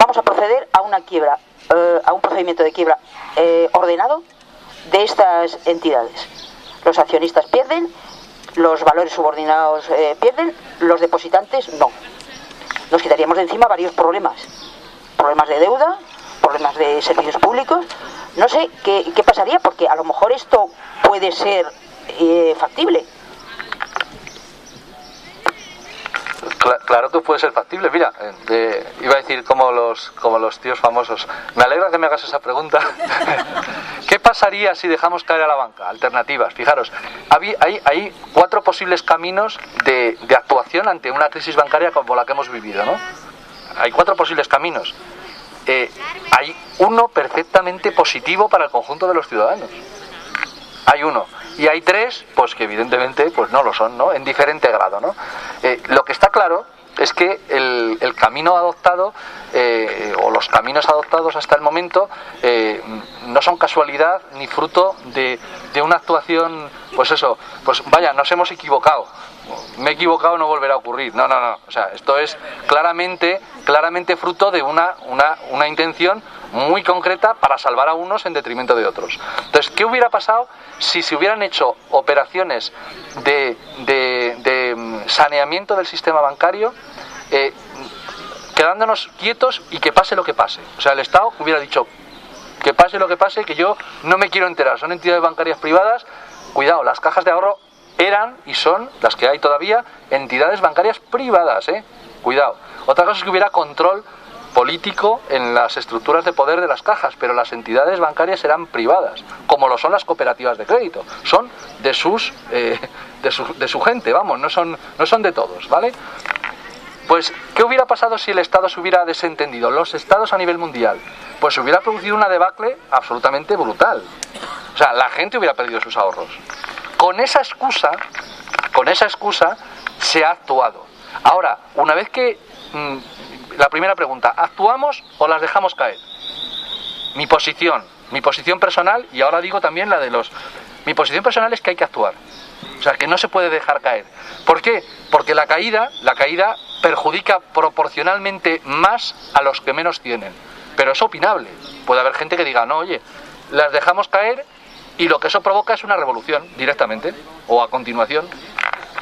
vamos a proceder a una quiebra, a un procedimiento de quiebra ordenado de estas entidades. Los accionistas pierden, los valores subordinados pierden, los depositantes no. Nos quitaríamos de encima varios problemas de deuda, problemas de servicios públicos. No sé qué pasaría, porque a lo mejor esto puede ser factible. Claro que puede ser factible. Mira, iba a decir como los tíos famosos. Me alegra que me hagas esa pregunta. ¿Qué pasaría si dejamos caer a la banca? Alternativas. Fijaros, hay 4 posibles caminos de actuación ante una crisis bancaria como la que hemos vivido, ¿no? Hay 4 posibles caminos. Hay uno perfectamente positivo para el conjunto de los ciudadanos. Hay uno. Y hay 3, pues que evidentemente pues no lo son, ¿no? En diferente grado, ¿no? Lo que está claro es que el camino adoptado, o los caminos adoptados hasta el momento, no son casualidad ni fruto de una actuación, pues eso, pues vaya, nos hemos equivocado. Me he equivocado, no volverá a ocurrir. No. O sea, esto es claramente fruto de una intención muy concreta para salvar a unos en detrimento de otros. Entonces, ¿qué hubiera pasado si se hubieran hecho operaciones de saneamiento del sistema bancario, quedándonos quietos y que pase lo que pase? O sea, el Estado hubiera dicho que pase lo que pase, que yo no me quiero enterar, son entidades bancarias privadas. Cuidado, las cajas de ahorro eran y son, las que hay todavía, entidades bancarias privadas, cuidado. Otra cosa es que hubiera control político en las estructuras de poder de las cajas, pero las entidades bancarias eran privadas, como lo son las cooperativas de crédito, son de su gente, vamos, no son de todos, ¿vale? Pues, ¿qué hubiera pasado si el Estado se hubiera desentendido? Los Estados a nivel mundial, pues se hubiera producido una debacle absolutamente brutal. O sea, la gente hubiera perdido sus ahorros. Con esa excusa se ha actuado. Ahora, una vez que la primera pregunta, ¿actuamos o las dejamos caer? Mi posición personal, y ahora digo también la de mi posición personal es que hay que actuar. O sea, que no se puede dejar caer. ¿Por qué? Porque la caída perjudica proporcionalmente más a los que menos tienen. Pero es opinable. Puede haber gente que diga, no, oye, las dejamos caer y lo que eso provoca es una revolución directamente, o a continuación.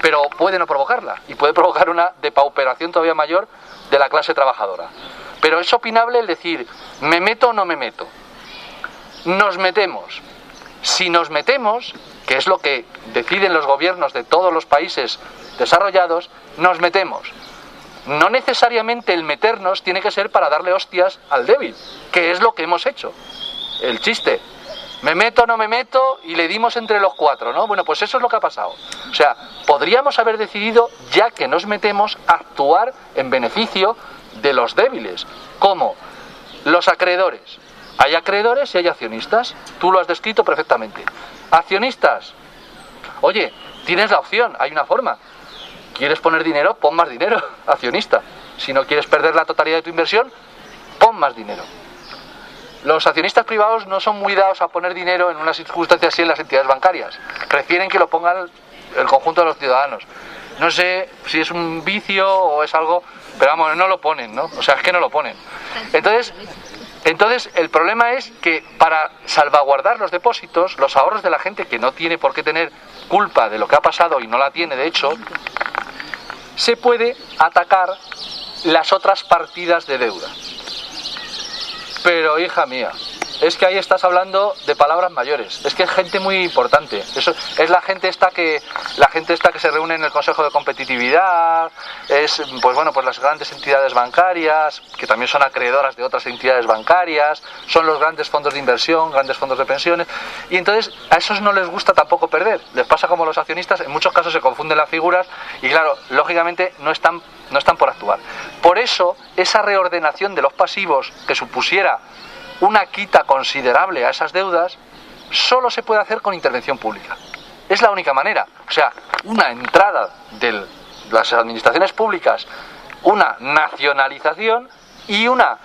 Pero puede no provocarla, y puede provocar una depauperación todavía mayor de la clase trabajadora. Pero es opinable el decir, ¿me meto o no me meto? Nos metemos. Si nos metemos, que es lo que deciden los gobiernos de todos los países desarrollados, nos metemos. No necesariamente el meternos tiene que ser para darle hostias al débil, que es lo que hemos hecho. El chiste. ¿Me meto o no me meto? Y le dimos entre los 4, ¿no? Bueno, pues eso es lo que ha pasado. O sea, podríamos haber decidido, ya que nos metemos, actuar en beneficio de los débiles. ¿Cómo? Los acreedores. Hay acreedores y hay accionistas. Tú lo has descrito perfectamente. Accionistas. Oye, tienes la opción, hay una forma. ¿Quieres poner dinero? Pon más dinero, accionista. Si no quieres perder la totalidad de tu inversión, pon más dinero. Los accionistas privados no son muy dados a poner dinero en una circunstancia así en las entidades bancarias. Prefieren que lo pongan el conjunto de los ciudadanos. No sé si es un vicio o es algo, pero vamos, no lo ponen, ¿no? O sea, es que no lo ponen. Entonces el problema es que para salvaguardar los depósitos, los ahorros de la gente que no tiene por qué tener culpa de lo que ha pasado y no la tiene de hecho, se puede atacar las otras partidas de deuda. Pero hija mía, es que ahí estás hablando de palabras mayores. Es que es gente muy importante. Eso es la gente esta que se reúne en el Consejo de Competitividad, es pues las grandes entidades bancarias, que también son acreedoras de otras entidades bancarias, son los grandes fondos de inversión, grandes fondos de pensiones, y entonces a esos no les gusta tampoco perder. Les pasa como a los accionistas, en muchos casos se confunden las figuras y claro, lógicamente no están por actuar. Por eso, esa reordenación de los pasivos que supusiera una quita considerable a esas deudas, solo se puede hacer con intervención pública. Es la única manera. O sea, una entrada de las administraciones públicas, una nacionalización y una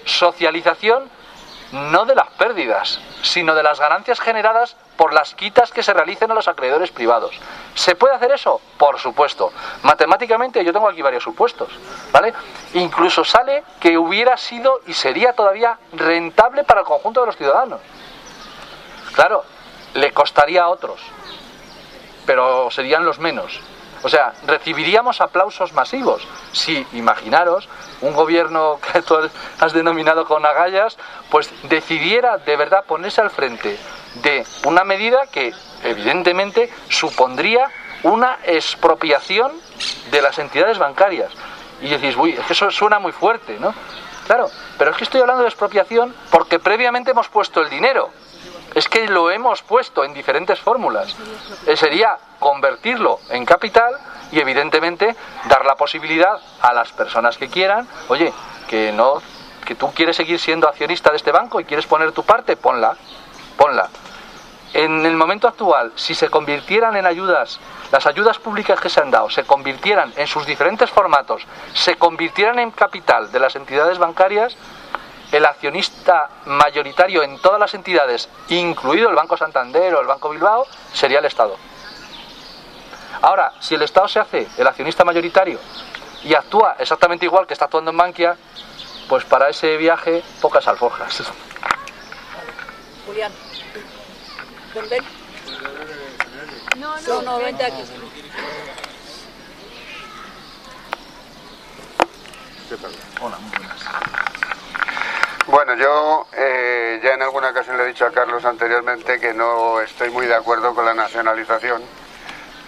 socialización, no de las pérdidas, sino de las ganancias generadas por las quitas que se realicen a los acreedores privados. ¿Se puede hacer eso? Por supuesto. Matemáticamente yo tengo aquí varios supuestos, ¿vale? Incluso sale que hubiera sido y sería todavía rentable para el conjunto de los ciudadanos. Claro, le costaría a otros, pero serían los menos. O sea, recibiríamos aplausos masivos. Si, imaginaros, un gobierno que tú has denominado con agallas, pues decidiera de verdad ponerse al frente de una medida que evidentemente supondría una expropiación de las entidades bancarias. Y decís, uy, es que eso suena muy fuerte, ¿no? Claro, pero es que estoy hablando de expropiación porque previamente hemos puesto el dinero. Es que lo hemos puesto en diferentes fórmulas. Sería convertirlo en capital y evidentemente dar la posibilidad a las personas que quieran, oye, que tú quieres seguir siendo accionista de este banco y quieres poner tu parte, ponla. En el momento actual, si se convirtieran en ayudas, las ayudas públicas que se han dado, se convirtieran en sus diferentes formatos, se convirtieran en capital de las entidades bancarias, el accionista mayoritario en todas las entidades, incluido el Banco Santander o el Banco Bilbao, sería el Estado. Ahora, si el Estado se hace el accionista mayoritario y actúa exactamente igual que está actuando en Bankia, pues para ese viaje pocas alforjas. Julián, ven. No, vente aquí. Hola, muy buenas. Bueno, yo ya en alguna ocasión le he dicho a Carlos anteriormente que no estoy muy de acuerdo con la nacionalización.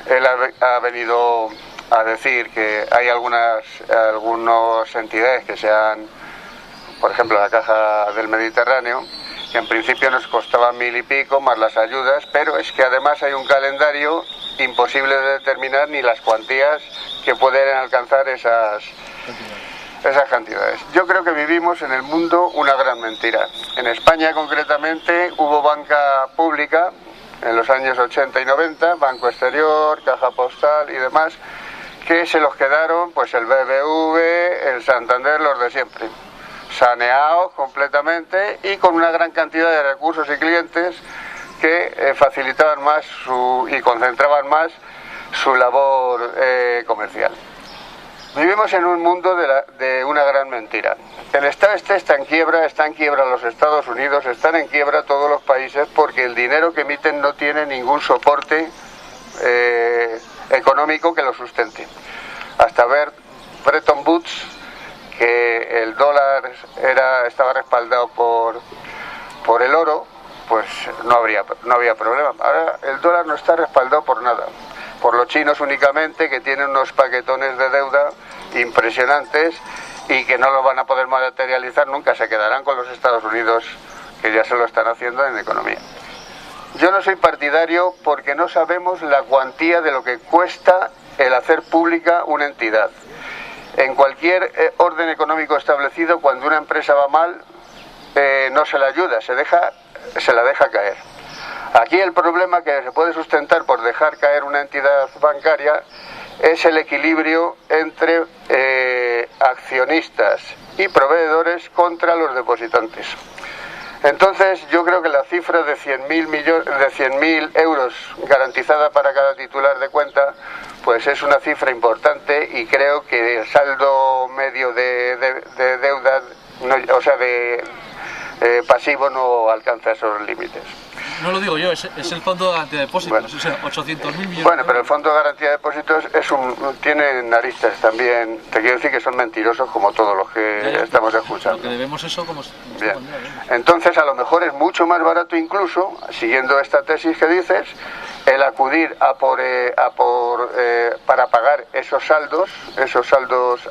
Él ha venido a decir que hay algunas entidades que sean, por ejemplo, la Caja del Mediterráneo, que en principio nos costaban 1000 y pico más las ayudas, pero es que además hay un calendario imposible de determinar ni las cuantías que pueden alcanzar esas cantidades. Yo creo que vivimos en el mundo una gran mentira. En España concretamente hubo banca pública en los años 80 y 90, Banco Exterior, Caja Postal y demás, que se los quedaron pues el BBV, el Santander, los de siempre, saneados completamente y con una gran cantidad de recursos y clientes que facilitaban más y concentraban más su labor comercial. Vivimos en un mundo de una gran mentira. El Estado está en quiebra los Estados Unidos, están en quiebra todos los países porque el dinero que emiten no tiene ningún soporte económico que lo sustente. Hasta ver Bretton Woods, que el dólar estaba respaldado por el oro, pues no había problema. Ahora el dólar no está respaldado por nada. Por los chinos únicamente, que tienen unos paquetones de deuda impresionantes y que no lo van a poder materializar nunca, se quedarán con los Estados Unidos, que ya se lo están haciendo en economía. Yo no soy partidario porque no sabemos la cuantía de lo que cuesta el hacer pública una entidad. En cualquier orden económico establecido, cuando una empresa va mal, no se la ayuda, se la deja caer. Aquí el problema que se puede sustentar por dejar caer una entidad bancaria es el equilibrio entre accionistas y proveedores contra los depositantes. Entonces yo creo que la cifra de 100.000 euros garantizada para cada titular de cuenta pues es una cifra importante y creo que el saldo medio de deuda, pasivo, no alcanza esos límites. No lo digo yo, es el Fondo de Garantía de Depósitos, bueno, o sea, 800.000 millones. Bueno, pero el Fondo de Garantía de Depósitos tiene narices también. Te quiero decir que son mentirosos como todos los que estamos escuchando. Lo que debemos eso como... Bien. Entonces a lo mejor es mucho más barato incluso, siguiendo esta tesis que dices, el acudir para pagar esos saldos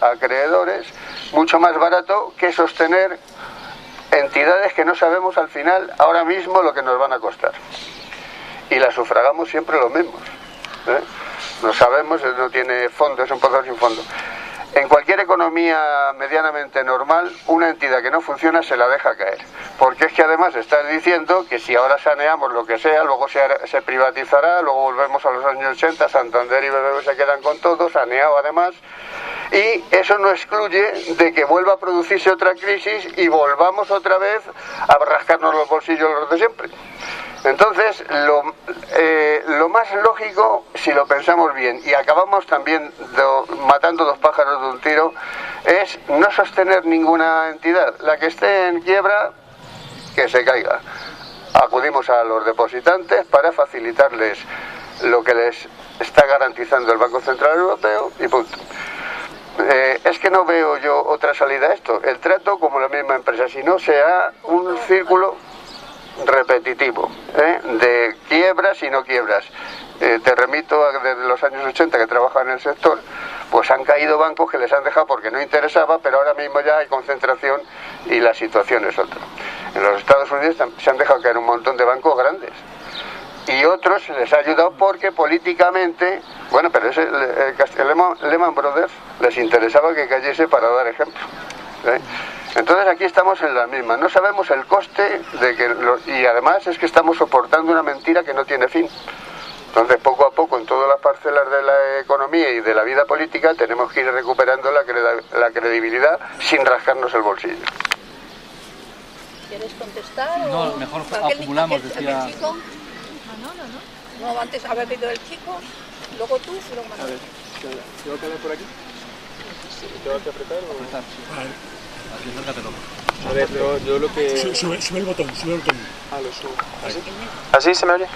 acreedores, mucho más barato que sostener entidades que no sabemos al final, ahora mismo, lo que nos van a costar. Y las sufragamos siempre los mismos. No sabemos, no tiene fondo, es un pozo sin fondo. En cualquier economía medianamente normal, una entidad que no funciona se la deja caer. Porque es que además estás diciendo que si ahora saneamos lo que sea, luego se privatizará, luego volvemos a los años 80, Santander y BBV se quedan con todo, saneado además. Y eso no excluye de que vuelva a producirse otra crisis y volvamos otra vez a rascarnos los bolsillos los de siempre. Entonces, lo más lógico, si lo pensamos bien, y acabamos también matando dos pájaros de un tiro, es no sostener ninguna entidad. La que esté en quiebra, que se caiga. Acudimos a los depositantes para facilitarles lo que les está garantizando el Banco Central Europeo y punto. Es que no veo yo otra salida a esto. El trato como la misma empresa, si no sea un círculo repetitivo, de quiebras y no quiebras. Te remito a desde los años 80 que trabaja en el sector, pues han caído bancos que les han dejado porque no interesaba, pero ahora mismo ya hay concentración y la situación es otra. En los Estados Unidos se han dejado caer un montón de bancos grandes y otros se les ha ayudado porque políticamente, bueno, pero el Lehman Brothers les interesaba que cayese para dar ejemplo. Entonces aquí estamos en la misma, no sabemos el coste y además es que estamos soportando una mentira que no tiene fin. Entonces poco a poco en todas las parcelas de la economía y de la vida política tenemos que ir recuperando la credibilidad sin rascarnos el bolsillo. ¿Quieres contestar? No, mejor acumulamos, decía. ¿El chico? No, antes había pedido el chico, luego tú y luego Manuel. ¿Tengo que hablar por aquí? ¿Tengo que apretar o...? Apretar, sí. Vale. Aquí, acércatelo. A ver, yo lo que... Sube el botón, Ah, lo subo. ¿Así? ¿Así se me oye?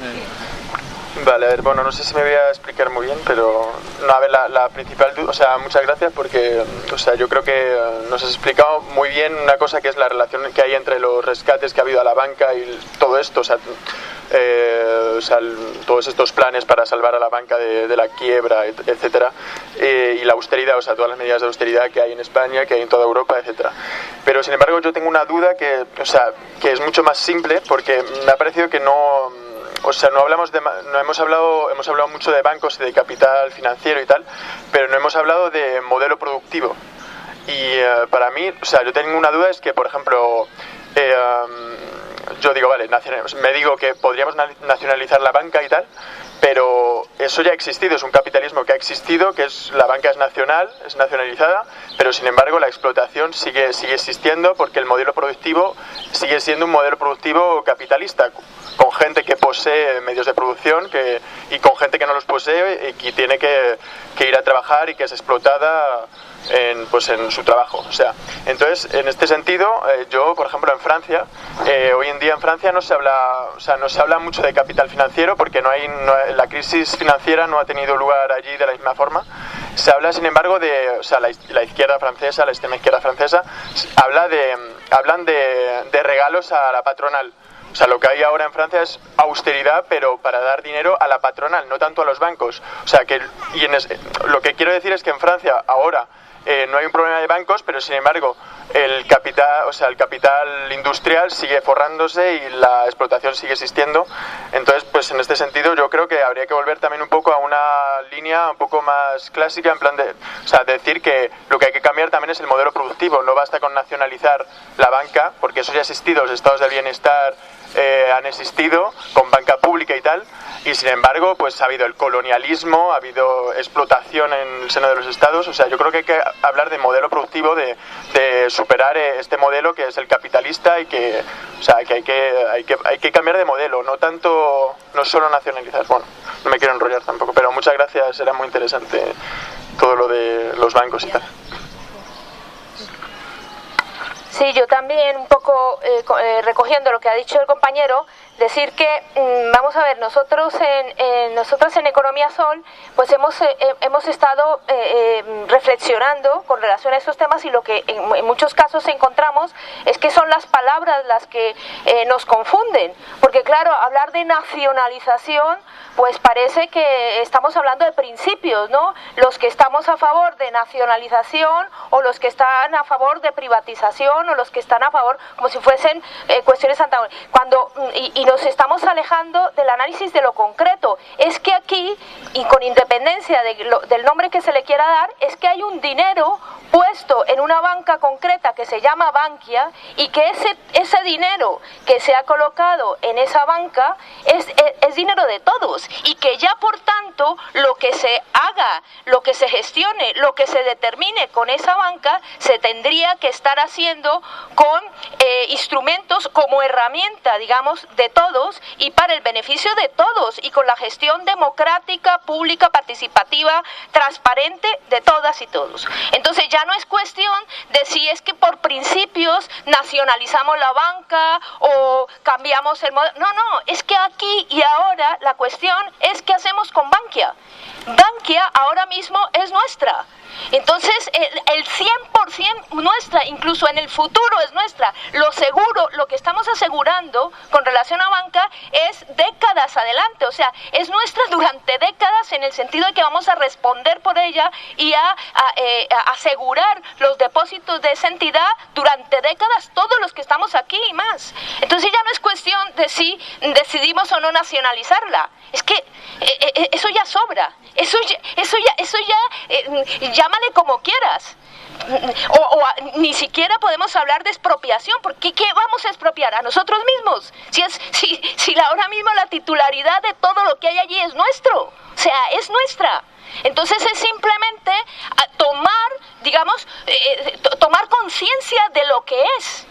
Vale, a ver, bueno, no sé si me voy a explicar muy bien, pero no, a ver, la principal duda, o sea, muchas gracias porque, o sea, yo creo que nos has explicado muy bien una cosa que es la relación que hay entre los rescates que ha habido a la banca y todo esto, o sea, todos estos planes para salvar a la banca de la quiebra, etcétera, y la austeridad, o sea, todas las medidas de austeridad que hay en España, que hay en toda Europa, etcétera. Pero, sin embargo, yo tengo una duda que, o sea, que es mucho más simple porque me ha parecido que no... O sea, hemos hablado mucho de bancos y de capital financiero y tal, pero no hemos hablado de modelo productivo. Y para mí, o sea, yo tengo una duda, es que, por ejemplo, yo digo, vale, me digo que podríamos nacionalizar la banca y tal, pero eso ya ha existido, es un capitalismo que ha existido, que es la banca es nacional, es nacionalizada, pero sin embargo la explotación sigue existiendo porque el modelo productivo sigue siendo un modelo productivo capitalista, con gente que posee medios de producción y con gente que no los posee y que tiene que ir a trabajar y que es explotada en su trabajo. O sea, entonces, en este sentido, yo, por ejemplo, en Francia, hoy en día en Francia no se habla mucho de capital financiero porque la crisis financiera no ha tenido lugar allí de la misma forma. Se habla, sin embargo, la izquierda francesa, la extrema izquierda francesa, hablan de regalos a la patronal. O sea, lo que hay ahora en Francia es austeridad, pero para dar dinero a la patronal, no tanto a los bancos. O sea, lo que quiero decir es que en Francia ahora no hay un problema de bancos, pero sin embargo el capital industrial sigue forrándose y la explotación sigue existiendo. Entonces, pues en este sentido yo creo que habría que volver también un poco a una línea un poco más clásica, en plan decir que lo que hay que cambiar también es el modelo productivo. No basta con nacionalizar la banca, porque eso ya ha existido, los estados del bienestar han existido con banca pública y tal, y sin embargo pues ha habido el colonialismo, ha habido explotación en el seno de los estados. O sea, yo creo que hay que hablar de modelo productivo, de superar este modelo que es el capitalista y que, o sea, que hay que cambiar de modelo, no solo nacionalizar. Bueno, no me quiero enrollar tampoco, pero muchas gracias, era muy interesante todo lo de los bancos y tal. Sí, yo también un poco recogiendo lo que ha dicho el compañero, decir que, vamos a ver, nosotros en Economía Sol, pues hemos estado reflexionando con relación a estos temas, y lo que en muchos casos encontramos es que son las palabras las que nos confunden, porque claro, hablar de nacionalización, pues parece que estamos hablando de principios, ¿no? Los que estamos a favor de nacionalización o los que están a favor de privatización o los que están a favor, como si fuesen cuestiones antagónicas. Y nos estamos alejando del análisis de lo concreto. Es que aquí, y con independencia del nombre que se le quiera dar, es que hay un dinero puesto en una banca concreta que se llama Bankia, y que ese dinero que se ha colocado en esa banca es dinero de todos, y que ya por tanto lo que se haga, lo que se gestione, lo que se determine con esa banca se tendría que estar haciendo con instrumentos como herramienta, digamos, de todos y para el beneficio de todos y con la gestión democrática, pública, participativa, transparente de todas y todos. Entonces ya no es cuestión de si es que por principios nacionalizamos la banca o cambiamos el modelo. No, no, es que aquí y ahora la cuestión es qué hacemos con Bankia. Bankia ahora mismo es nuestra. Entonces el 100% nuestra, incluso en el futuro es nuestra. Lo seguro, lo que estamos asegurando con relación a banca es décadas adelante, o sea, es nuestra durante décadas en el sentido de que vamos a responder por ella y a asegurar los depósitos de esa entidad durante décadas, todos los que estamos aquí y más. Entonces ya no es cuestión de si decidimos o no nacionalizarla, es que eso ya sobra, eso ya llámale como quieras. Ni siquiera podemos hablar de expropiación, porque ¿qué vamos a expropiar? ¿A nosotros mismos? Si ahora mismo la titularidad de todo lo que hay allí es nuestro, o sea, es nuestra. Entonces es simplemente tomar conciencia de lo que es.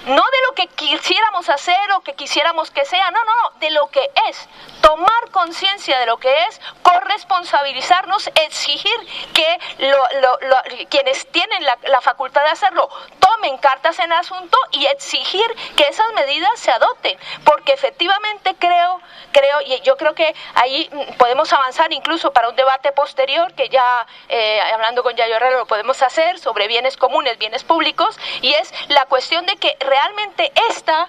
No de lo que quisiéramos hacer o que quisiéramos que sea, no, de lo que es. Tomar conciencia de lo que es, corresponsabilizarnos, exigir que quienes tienen la facultad de hacerlo tomen cartas en el asunto y exigir que esas medidas se adopten. Porque efectivamente yo creo que ahí podemos avanzar incluso para un debate posterior, que ya hablando con Yayo Herrero lo podemos hacer, sobre bienes comunes, bienes públicos, y es la cuestión de que realmente esta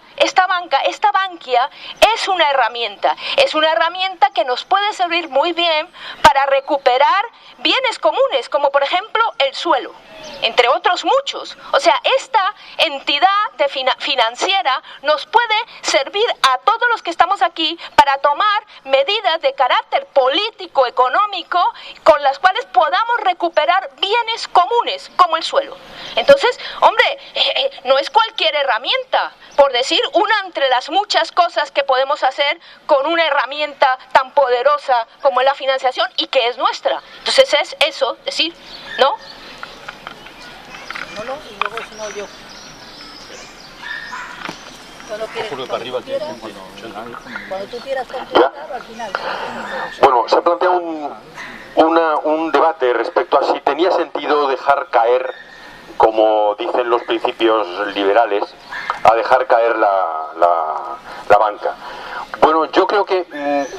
Bankia es una herramienta que nos puede servir muy bien para recuperar bienes comunes, como por ejemplo el suelo, entre otros muchos. O sea, esta entidad financiera nos puede servir a todos los que estamos aquí para tomar medidas de carácter político, económico, con las cuales podamos recuperar bienes comunes, como el suelo. Entonces, hombre, no es cualquier herramienta, por decir una entre las muchas cosas que podemos hacer con una herramienta tan poderosa como es la financiación y que es nuestra. Entonces es eso, decir, ¿no? No, y luego si no yo. Cuando tú quieras continuar, al final. Bueno, se ha planteado un debate respecto a si tenía sentido dejar caer, como dicen los principios liberales, a dejar caer la banca. Bueno, yo creo que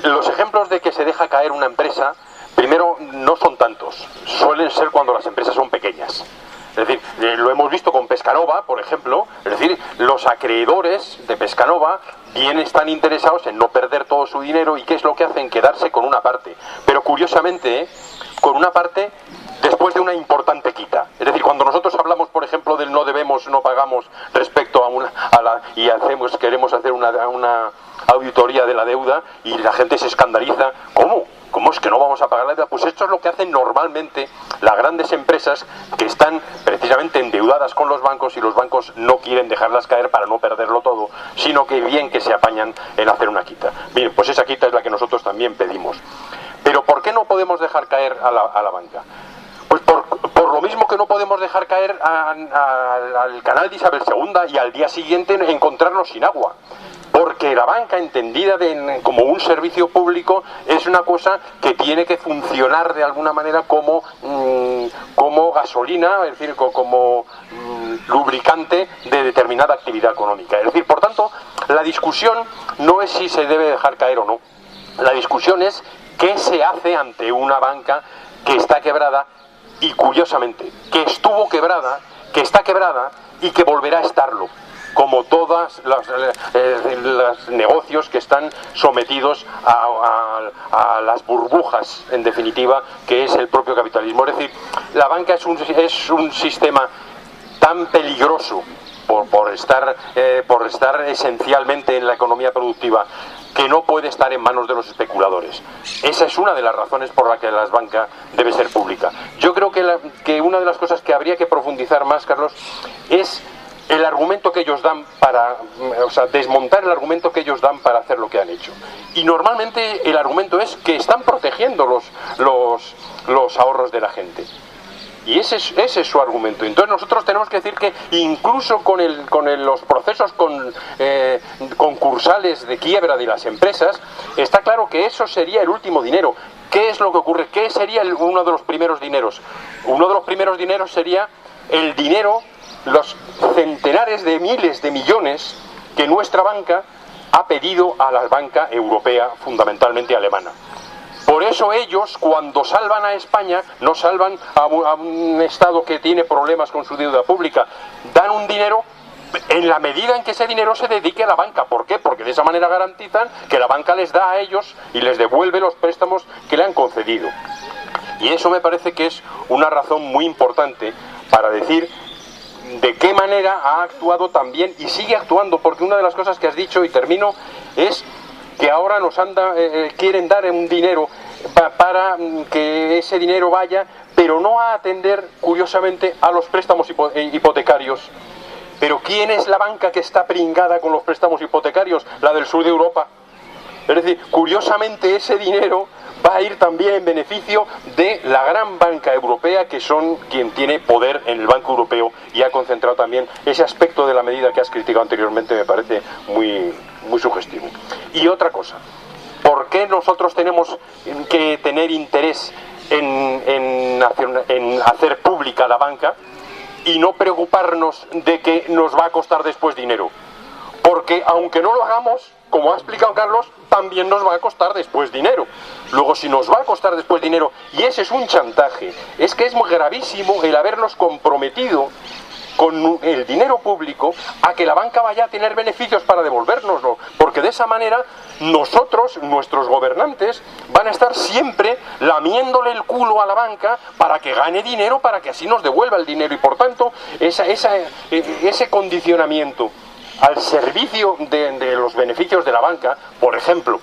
los ejemplos de que se deja caer una empresa, primero, no son tantos. Suelen ser cuando las empresas son pequeñas. Es decir, lo hemos visto con Pescanova, por ejemplo. Es decir, los acreedores de Pescanova bien están interesados en no perder todo su dinero, y ¿qué es lo que hacen? Quedarse con una parte. Pero curiosamente, con una parte después de una importante quita. Es decir, cuando nosotros hablamos, por ejemplo, del no debemos, no pagamos respecto queremos hacer una auditoría de la deuda, y la gente se escandaliza. ¿Cómo? ¿Cómo es que no vamos a pagar la deuda? Pues esto es lo que hacen normalmente las grandes empresas que están precisamente endeudadas con los bancos, y los bancos no quieren dejarlas caer para no perderlo todo, sino que bien que se apañan en hacer una quita. Bien, pues esa quita es la que nosotros también pedimos. Pero ¿por qué no podemos dejar caer a la banca? Pues por lo mismo que no podemos dejar caer al canal de Isabel II y al día siguiente encontrarnos sin agua. Porque la banca, entendida como un servicio público, es una cosa que tiene que funcionar de alguna manera como gasolina, es decir, como lubricante de determinada actividad económica. Es decir, por tanto, la discusión no es si se debe dejar caer o no. La discusión es qué se hace ante una banca que está quebrada, y curiosamente, que estuvo quebrada, que está quebrada y que volverá a estarlo, como todos los negocios que están sometidos a las burbujas, en definitiva, que es el propio capitalismo. Es decir, la banca es un sistema tan peligroso por estar esencialmente en la economía productiva, que no puede estar en manos de los especuladores. Esa es una de las razones por la que la banca debe ser pública. Yo creo que una de las cosas que habría que profundizar más, Carlos, es el argumento que ellos dan desmontar el argumento que ellos dan para hacer lo que han hecho. Y normalmente el argumento es que están protegiendo los ahorros de la gente. Y ese es su argumento. Entonces nosotros tenemos que decir que incluso con los procesos concursales de quiebra de las empresas, está claro que eso sería el último dinero. ¿Qué es lo que ocurre? ¿Qué sería uno de los primeros dineros? Uno de los primeros dineros sería el dinero, los centenares de miles de millones que nuestra banca ha pedido a la banca europea, fundamentalmente alemana. Por eso ellos, cuando salvan a España, no salvan a un Estado que tiene problemas con su deuda pública, dan un dinero en la medida en que ese dinero se dedique a la banca. ¿Por qué? Porque de esa manera garantizan que la banca les da a ellos y les devuelve los préstamos que le han concedido. Y eso me parece que es una razón muy importante para decir de qué manera ha actuado también y sigue actuando, porque una de las cosas que has dicho, y termino, es que ahora nos quieren dar un dinero para que ese dinero vaya, pero no a atender, curiosamente, a los préstamos hipotecarios. Pero ¿quién es la banca que está pringada con los préstamos hipotecarios? La del sur de Europa. Es decir, curiosamente ese dinero va a ir también en beneficio de la gran banca europea, que son quien tiene poder en el Banco Europeo, y ha concentrado también ese aspecto de la medida que has criticado anteriormente. Me parece muy sugestivo. Y otra cosa, ¿por qué nosotros tenemos que tener interés en hacer pública la banca y no preocuparnos de que nos va a costar después dinero? Porque aunque no lo hagamos, como ha explicado Carlos, también nos va a costar después dinero. Luego, si nos va a costar después dinero, y ese es un chantaje, es que es muy gravísimo el habernos comprometido con el dinero público a que la banca vaya a tener beneficios para devolvérnoslo, porque de esa manera nosotros, nuestros gobernantes, van a estar siempre lamiéndole el culo a la banca para que gane dinero, para que así nos devuelva el dinero, y por tanto ese condicionamiento al servicio de los beneficios de la banca, por ejemplo,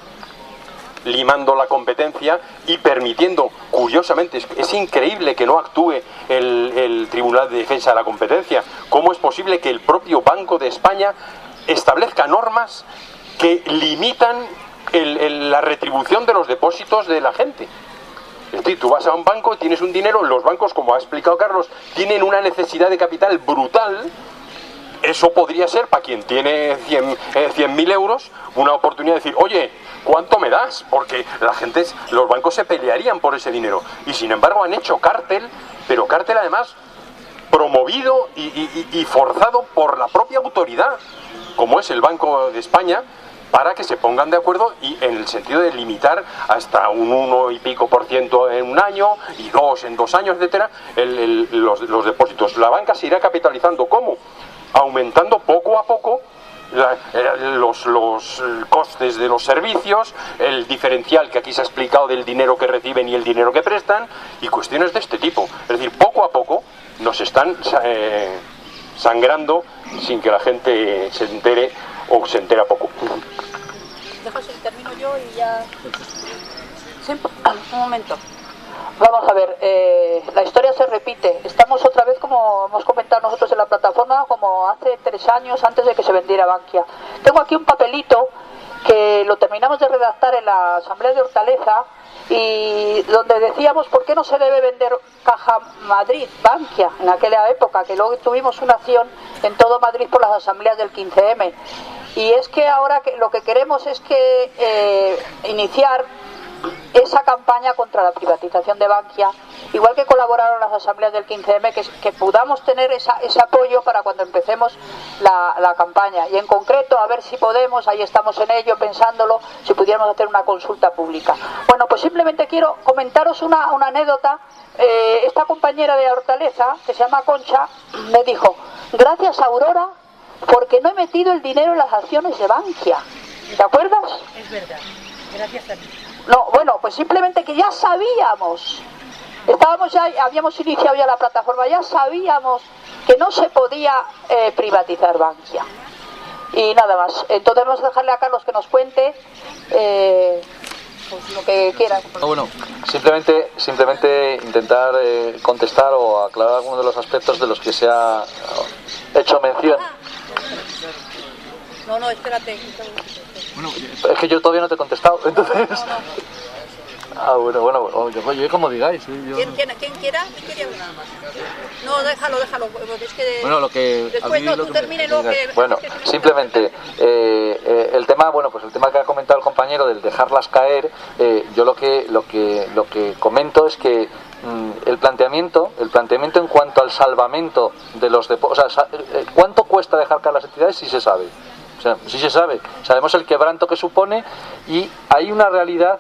limando la competencia y permitiendo, curiosamente, es increíble que no actúe el Tribunal de Defensa de la Competencia. ¿Cómo es posible que el propio Banco de España establezca normas que limitan la retribución de los depósitos de la gente? Es decir, tú vas a un banco y tienes un dinero, los bancos, como ha explicado Carlos, tienen una necesidad de capital brutal. Eso podría ser para quien tiene 100.000 euros una oportunidad de decir, oye, ¿cuánto me das? Porque los bancos se pelearían por ese dinero. Y sin embargo han hecho cártel, pero cártel además promovido y forzado por la propia autoridad, como es el Banco de España, para que se pongan de acuerdo y en el sentido de limitar hasta un 1 y pico % en un año y 2 en 2 años, etcétera, los depósitos. La banca se irá capitalizando. ¿Cómo? Aumentando poco a poco los costes de los servicios, el diferencial que aquí se ha explicado del dinero que reciben y el dinero que prestan, y cuestiones de este tipo. Es decir, poco a poco nos están sangrando sin que la gente se entere, o se entera poco. Deja si termino yo y ya... Sí, un momento. Vamos a ver, la historia se repite. Estamos otra vez, como hemos comentado nosotros en la plataforma, como hace 3 años antes de que se vendiera Bankia. Tengo aquí un papelito que lo terminamos de redactar en la Asamblea de Hortaleza, y donde decíamos por qué no se debe vender Caja Madrid, Bankia, en aquella época, que luego tuvimos una acción en todo Madrid por las asambleas del 15M. Y es que ahora lo que queremos es que iniciar esa campaña contra la privatización de Bankia, igual que colaboraron las asambleas del 15M, que podamos tener ese apoyo para cuando empecemos la campaña. Y en concreto, a ver si podemos, ahí estamos en ello, pensándolo, si pudiéramos hacer una consulta pública. Bueno, pues simplemente quiero comentaros una anécdota. Esta compañera de Hortaleza, que se llama Concha, me dijo: gracias, Aurora, porque no he metido el dinero en las acciones de Bankia. ¿Te acuerdas? Es verdad, gracias a ti. No, bueno, pues simplemente que ya sabíamos, habíamos iniciado ya la plataforma, ya sabíamos que no se podía privatizar Bankia. Y nada más. Entonces vamos a dejarle a Carlos que nos cuente pues lo que quiera. Bueno, simplemente intentar contestar o aclarar algunos de los aspectos de los que se ha hecho mención. No, espérate. Bueno, es que yo todavía no te he contestado, entonces... Bueno, yo como digáis. Yo... ¿Quién quiera? ¿Quién quería hablar? No, déjalo. Es que bueno, lo que después no, tú termines lo que... Bueno, simplemente el tema, pues el tema que ha comentado el compañero del dejarlas caer, yo lo que comento es que el planteamiento en cuanto al salvamento de los depósitos, o sea, ¿cuánto cuesta dejar caer las entidades? Sí se sabe. O sea, sí se sabe. Sabemos el quebranto que supone y hay una realidad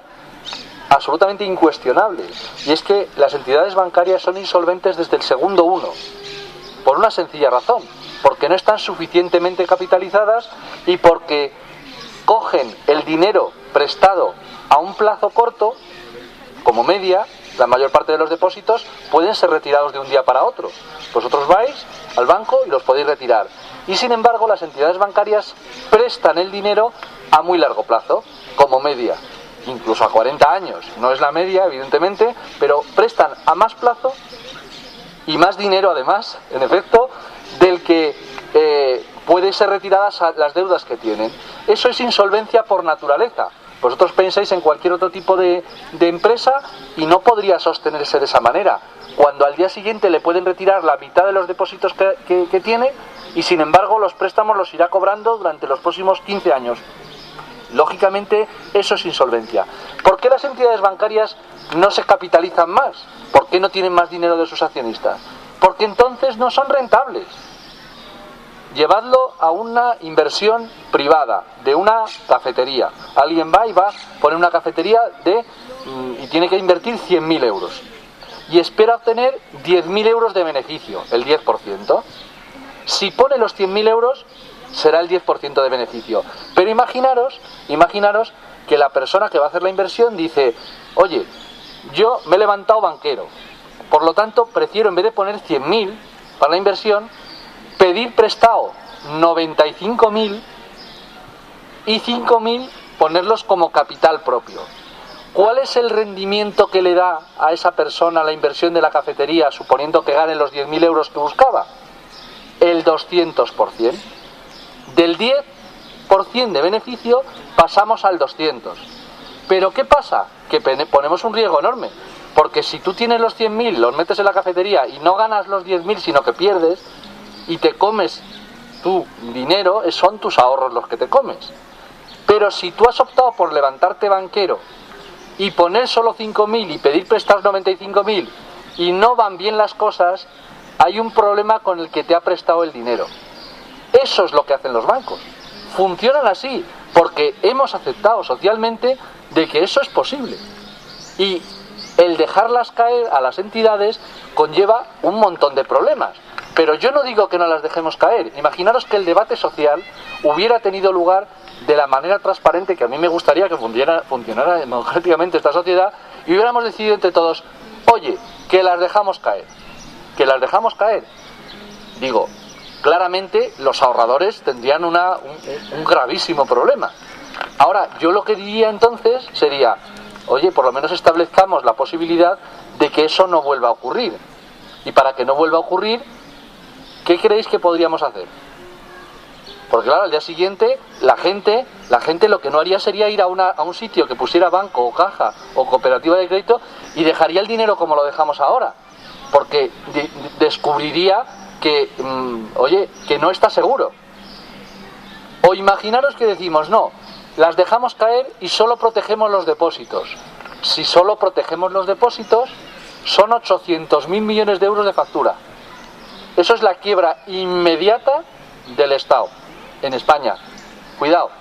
absolutamente incuestionable, y es que las entidades bancarias son insolventes desde el segundo uno, por una sencilla razón, porque no están suficientemente capitalizadas y porque cogen el dinero prestado a un plazo corto, como media. La mayor parte de los depósitos pueden ser retirados de un día para otro. Vosotros vais al banco y los podéis retirar. Y sin embargo, las entidades bancarias prestan el dinero a muy largo plazo, como media, incluso a 40 años. No es la media, evidentemente, pero prestan a más plazo y más dinero, además, en efecto, del que puede ser retiradas las deudas que tienen. Eso es insolvencia por naturaleza. Vosotros pensáis en cualquier otro tipo de empresa y no podría sostenerse de esa manera, cuando al día siguiente le pueden retirar la mitad de los depósitos que tiene y sin embargo los préstamos los irá cobrando durante los próximos 15 años. Lógicamente eso es insolvencia. ¿Por qué las entidades bancarias no se capitalizan más? ¿Por qué no tienen más dinero de sus accionistas? Porque entonces no son rentables. Llevadlo a una inversión privada de una cafetería. Alguien va a poner una cafetería y tiene que invertir 100.000 euros y espera obtener 10.000 euros de beneficio, el 10%. Si pone los 100.000 euros será el 10% de beneficio. Pero imaginaros que la persona que va a hacer la inversión dice: oye, yo me he levantado banquero, por lo tanto prefiero, en vez de poner 100.000 para la inversión, pedir prestado 95.000 y 5.000 ponerlos como capital propio. ¿Cuál es el rendimiento que le da a esa persona la inversión de la cafetería, suponiendo que gane los 10.000 euros que buscaba? El 200%. Del 10% de beneficio pasamos al 200%. ¿Pero qué pasa? Que ponemos un riesgo enorme, porque si tú tienes los 100.000, los metes en la cafetería y no ganas los 10.000, sino que pierdes y te comes tu dinero, son tus ahorros los que te comes. Pero si tú has optado por levantarte banquero y poner solo 5.000 y pedir prestados 95.000 y no van bien las cosas, hay un problema con el que te ha prestado el dinero. Eso es lo que hacen los bancos. Funcionan así porque hemos aceptado socialmente de que eso es posible. Y el dejarlas caer a las entidades conlleva un montón de problemas. Pero yo no digo que no las dejemos caer. Imaginaros que el debate social hubiera tenido lugar de la manera transparente que a mí me gustaría que funcionara democráticamente esta sociedad, y hubiéramos decidido entre todos: oye, que las dejamos caer. Que las dejamos caer. Digo, claramente los ahorradores tendrían un gravísimo problema. Ahora, yo lo que diría entonces sería: oye, por lo menos establezcamos la posibilidad de que eso no vuelva a ocurrir. Y para que no vuelva a ocurrir, ¿qué creéis que podríamos hacer? Porque claro, al día siguiente la gente lo que no haría sería ir a un sitio que pusiera banco o caja o cooperativa de crédito y dejaría el dinero como lo dejamos ahora, porque descubriría que, oye, que no está seguro. O imaginaros que decimos: no, las dejamos caer y solo protegemos los depósitos. Si solo protegemos los depósitos, son 800.000 millones de euros de factura. Eso es la quiebra inmediata del Estado en España. Cuidado.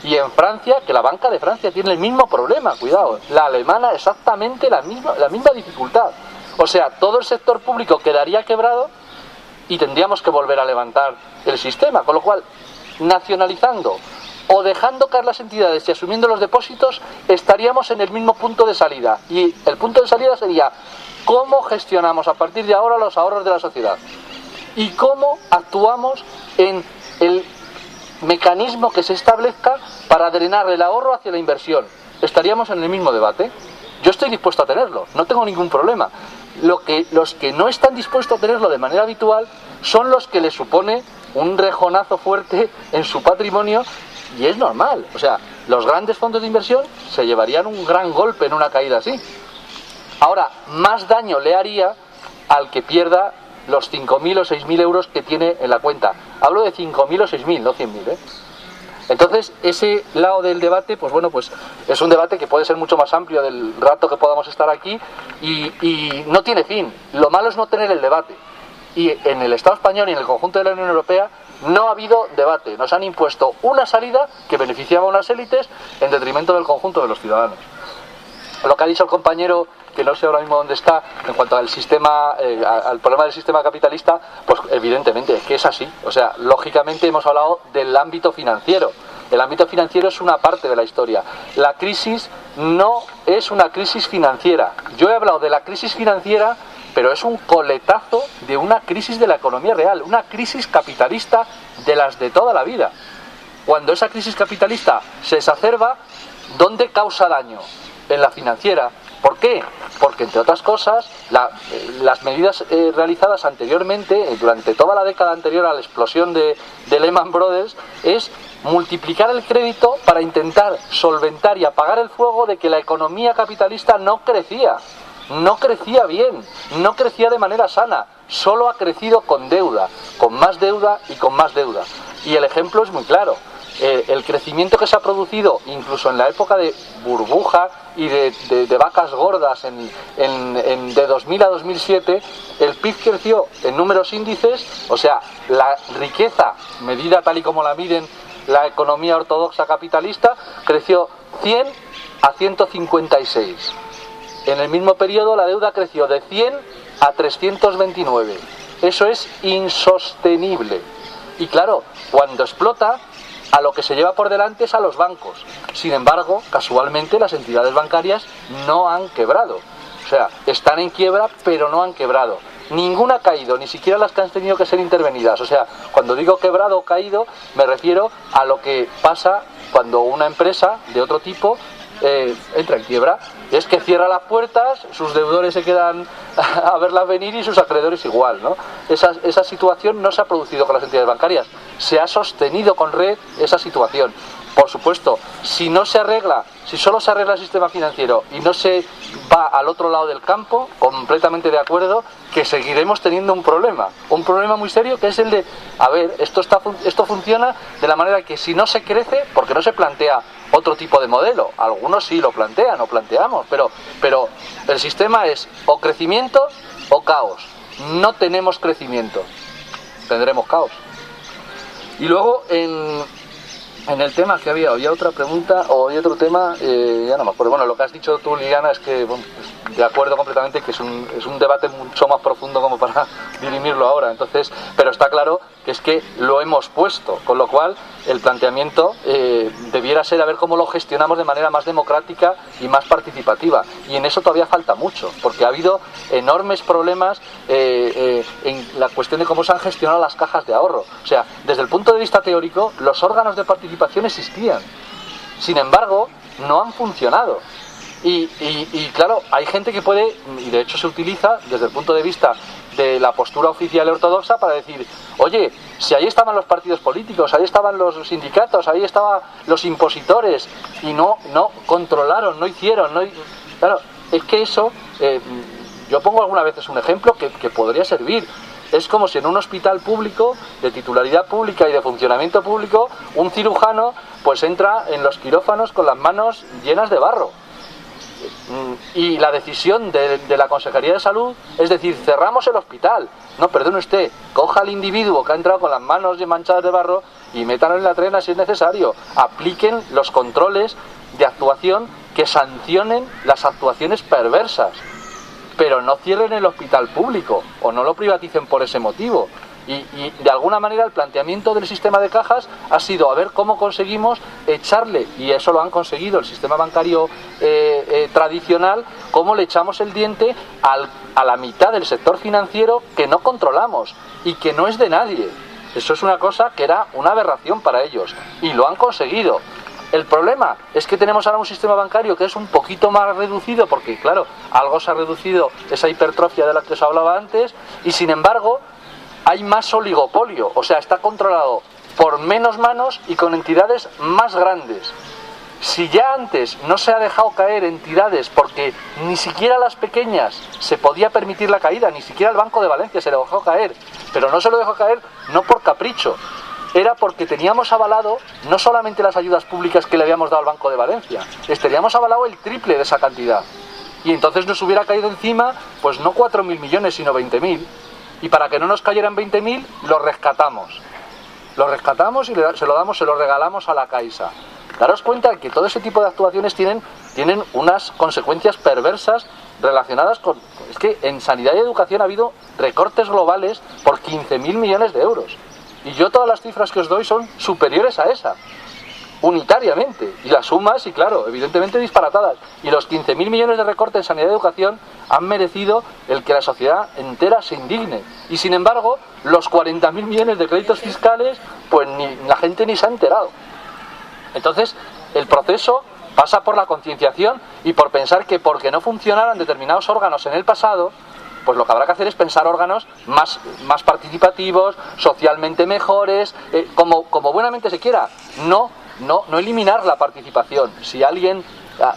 Y en Francia, que la banca de Francia tiene el mismo problema, cuidado. La alemana exactamente la misma dificultad. O sea, todo el sector público quedaría quebrado y tendríamos que volver a levantar el sistema. Con lo cual, nacionalizando o dejando caer las entidades y asumiendo los depósitos, estaríamos en el mismo punto de salida. Y el punto de salida sería: ¿cómo gestionamos a partir de ahora los ahorros de la sociedad? ¿Y cómo actuamos en el mecanismo que se establezca para drenar el ahorro hacia la inversión? Estaríamos en el mismo debate. Yo estoy dispuesto a tenerlo, no tengo ningún problema. Los que no están dispuestos a tenerlo de manera habitual son los que les supone un rejonazo fuerte en su patrimonio Y es normal. O sea, los grandes fondos de inversión se llevarían un gran golpe en una caída así. Ahora, más daño le haría al que pierda los 5.000 o 6.000 euros que tiene en la cuenta. Hablo de 5.000 o 6.000, no 100.000, ¿eh? Entonces, ese lado del debate, pues bueno, pues es un debate que puede ser mucho más amplio del rato que podamos estar aquí y no tiene fin. Lo malo es no tener el debate. Y en el Estado español y en el conjunto de la Unión Europea no ha habido debate. Nos han impuesto una salida que beneficiaba a unas élites en detrimento del conjunto de los ciudadanos. Lo que ha dicho el compañero, que no sé ahora mismo dónde está, en cuanto al sistema, al problema del sistema capitalista, pues evidentemente es que es así. O sea, lógicamente hemos hablado del ámbito financiero. El ámbito financiero es una parte de la historia. La crisis no es una crisis financiera. Yo he hablado de la crisis financiera, pero es un coletazo de una crisis de la economía real, una crisis capitalista de las de toda la vida. Cuando esa crisis capitalista se exacerba, ¿dónde causa daño? En la financiera. ¿Por qué? Porque, entre otras cosas, las medidas realizadas anteriormente, durante toda la década anterior a la explosión de Lehman Brothers, es multiplicar el crédito para intentar solventar y apagar el fuego de que la economía capitalista no crecía bien, no crecía de manera sana, solo ha crecido con deuda, con más deuda y con más deuda. Y el ejemplo es muy claro. El crecimiento que se ha producido incluso en la época de burbuja y de vacas gordas de 2000 a 2007, el PIB creció en números índices, o sea, la riqueza medida tal y como la miden la economía ortodoxa capitalista, creció 100 a 156. En el mismo periodo la deuda creció de 100 a 329. Eso es insostenible. Y claro, cuando explota, a lo que se lleva por delante es a los bancos. Sin embargo, casualmente las entidades bancarias no han quebrado. O sea, están en quiebra, pero no han quebrado. Ninguna ha caído, ni siquiera las que han tenido que ser intervenidas. O sea, cuando digo quebrado o caído, me refiero a lo que pasa cuando una empresa de otro tipo entra en quiebra. Es que cierra las puertas, sus deudores se quedan a verlas venir y sus acreedores igual, ¿no? Esa situación no se ha producido con las entidades bancarias. Se ha sostenido con red esa situación. Por supuesto, si no se arregla, si solo se arregla el sistema financiero y no se va al otro lado del campo, completamente de acuerdo, que seguiremos teniendo un problema muy serio, que es el de, a ver, esto funciona de la manera que si no se crece, porque no se plantea otro tipo de modelo, algunos sí lo plantean o planteamos, pero el sistema es o crecimiento o caos. No tenemos crecimiento, tendremos caos. Y luego en el tema que había otra pregunta o había otro tema, ya no me acuerdo. Bueno, lo que has dicho tú, Liliana, es que, bueno, pues, de acuerdo completamente, que es un debate mucho más profundo como para dirimirlo ahora. Entonces, pero está claro que es que lo hemos puesto, con lo cual el planteamiento debiera ser a ver cómo lo gestionamos de manera más democrática y más participativa. Y en eso todavía falta mucho, porque ha habido enormes problemas en la cuestión de cómo se han gestionado las cajas de ahorro. O sea, desde el punto de vista teórico, los órganos de participación existían. Sin embargo, no han funcionado. Y claro, hay gente que puede, y de hecho se utiliza desde el punto de vista de la postura oficial ortodoxa para decir, oye, si ahí estaban los partidos políticos, ahí estaban los sindicatos, ahí estaban los impositores y no controlaron, no hicieron, Claro, es que eso, yo pongo algunas veces un ejemplo que podría servir. Es como si en un hospital público, de titularidad pública y de funcionamiento público, un cirujano pues entra en los quirófanos con las manos llenas de barro. Y la decisión de la Consejería de Salud es decir, cerramos el hospital. No, perdone usted, coja al individuo que ha entrado con las manos manchadas de barro y métanlo en la trena si es necesario. Apliquen los controles de actuación que sancionen las actuaciones perversas. Pero no cierren el hospital público o no lo privaticen por ese motivo. Y de alguna manera el planteamiento del sistema de cajas ha sido a ver cómo conseguimos echarle, y eso lo han conseguido el sistema bancario tradicional, cómo le echamos el diente a la mitad del sector financiero que no controlamos y que no es de nadie. Eso es una cosa que era una aberración para ellos y lo han conseguido. El problema es que tenemos ahora un sistema bancario que es un poquito más reducido, porque claro, algo se ha reducido esa hipertrofia de la que os hablaba antes, y sin embargo hay más oligopolio, o sea, está controlado por menos manos y con entidades más grandes. Si ya antes no se ha dejado caer entidades porque ni siquiera las pequeñas se podía permitir la caída, ni siquiera el Banco de Valencia se lo dejó caer, pero no se lo dejó caer no por capricho, era porque teníamos avalado no solamente las ayudas públicas que le habíamos dado al Banco de Valencia, teníamos avalado el triple de esa cantidad. Y entonces nos hubiera caído encima, pues no 4.000 millones, sino 20.000. Y para que no nos cayeran 20.000, lo rescatamos. Lo rescatamos y se lo regalamos a la Caixa. Daros cuenta que todo ese tipo de actuaciones tienen unas consecuencias perversas relacionadas con... Es que en sanidad y educación ha habido recortes globales por 15.000 millones de euros. Y yo todas las cifras que os doy son superiores a esa, unitariamente. Y las sumas, y claro, evidentemente disparatadas. Y los 15.000 millones de recortes en sanidad y educación han merecido el que la sociedad entera se indigne. Y sin embargo, los 40.000 millones de créditos fiscales, pues la gente ni se ha enterado. Entonces, el proceso pasa por la concienciación y por pensar que porque no funcionaran determinados órganos en el pasado, pues lo que habrá que hacer es pensar órganos más participativos, socialmente mejores, como buenamente se quiera. No eliminar la participación. Si alguien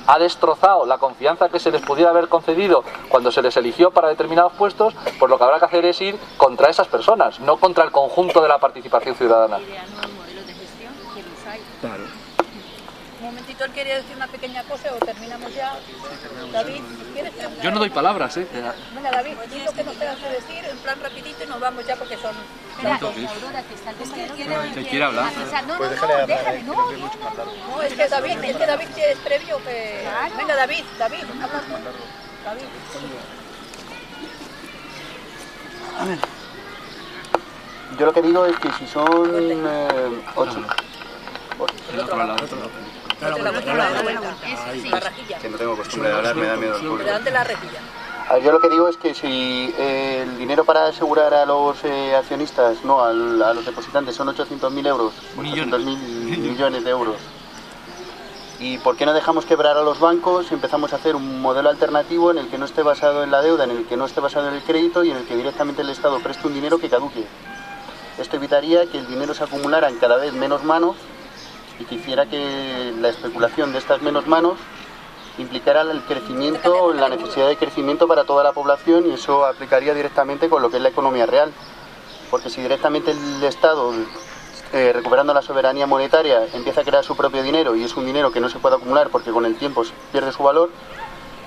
ha destrozado la confianza que se les pudiera haber concedido cuando se les eligió para determinados puestos, pues lo que habrá que hacer es ir contra esas personas, no contra el conjunto de la participación ciudadana. Claro. Un momentito, él quería decir una pequeña cosa o terminamos ya. David, ¿quieres terminar? Yo no doy palabras, Venga, David, di lo que nos tengas que decir, en plan rapidito y nos vamos ya porque son... ¿Se quiere hablar? Pues déjale hablar, No, es que David es previo que... Venga, David, habla tú. David. A ver. Yo lo que digo es que si son 8... Que no tengo costumbre de hablar, me da miedo el público. Delante la rejilla. Yo lo que digo es que si el dinero para asegurar a los accionistas, a los depositantes, son 800.000 euros, 800.000 millones de euros, ¿y por qué no dejamos quebrar a los bancos y empezamos a hacer un modelo alternativo en el que no esté basado en la deuda, en el que no esté basado en el crédito y en el que directamente el Estado preste un dinero que caduque? Esto evitaría que el dinero se acumulara en cada vez menos manos y que hiciera que la especulación de estas menos manos implicara el crecimiento, la necesidad de crecimiento para toda la población, y eso aplicaría directamente con lo que es la economía real. Porque si directamente el Estado, recuperando la soberanía monetaria, empieza a crear su propio dinero y es un dinero que no se puede acumular porque con el tiempo pierde su valor,